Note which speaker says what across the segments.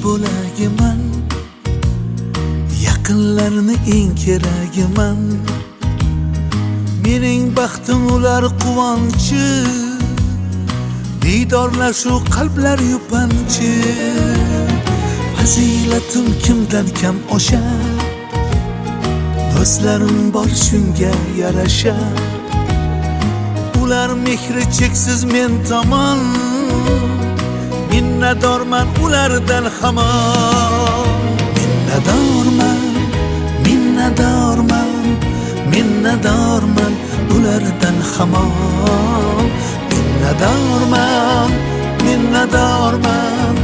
Speaker 1: bo'lagiman, yaqinlarni eng keragiman. Mening baxtim ular quvonchi, diydorlashuv qalblar yupanchi. Fazilatim kimdan kam o'sha, do'stlarim bor shunga yarasha. Ular mehri cheksiz men tomon, minnatdorman ulardan hamon. Minnatdorman, minnatdorman, minnatdorman ulardan hamon. Minnatdorman, minnatdorman,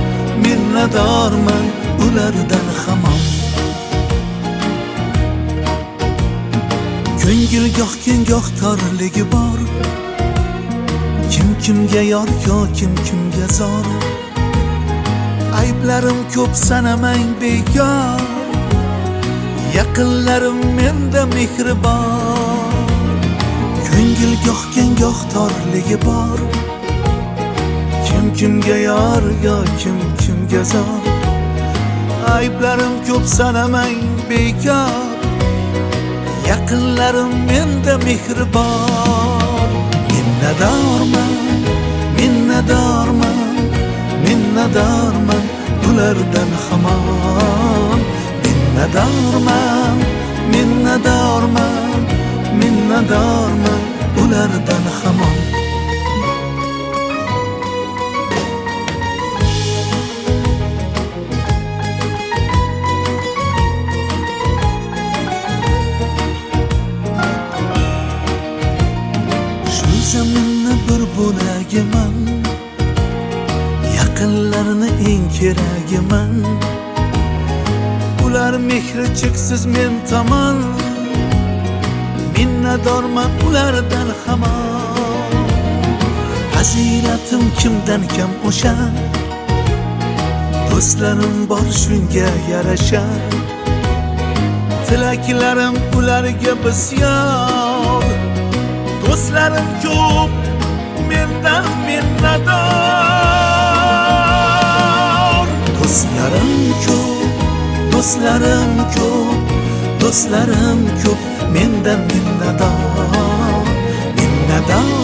Speaker 1: minnatdorman ulardan hamon. Ko'ngil goh keng goh torligi bor, kim kimga yor yo kim kimga zor. Ayblarim ko'p sanamang bekor, yaqinlarim menda mehribon. Ko'ngil goh keng goh torligi bor, kim kimga yor yo kim kimga zor. Ayblarim ko'p sanamang bekor, yaqinlarim menda mehribon. Minnatdorman, minnatdorman, minnatdorman ulardan hamon. Minnatdorman, minnatdorman, minnatdorman ulardan hamon. Zaminni bir bo'lagiman, yaqinlarni eng keragiman. Ular mehri cheksiz men tomon, minnatdorman ulardan hamon. Fazilatim kimdan kam o'sha, do'stlarim bor shunga yarasha. Tilaklarim ularga bisyor, do'stlarim ko'p mendan minnatdor. Do'stlarim ko'p, do'stlarim ko'p, do'stlarim ko'p mendan minnatdor. Minnatdor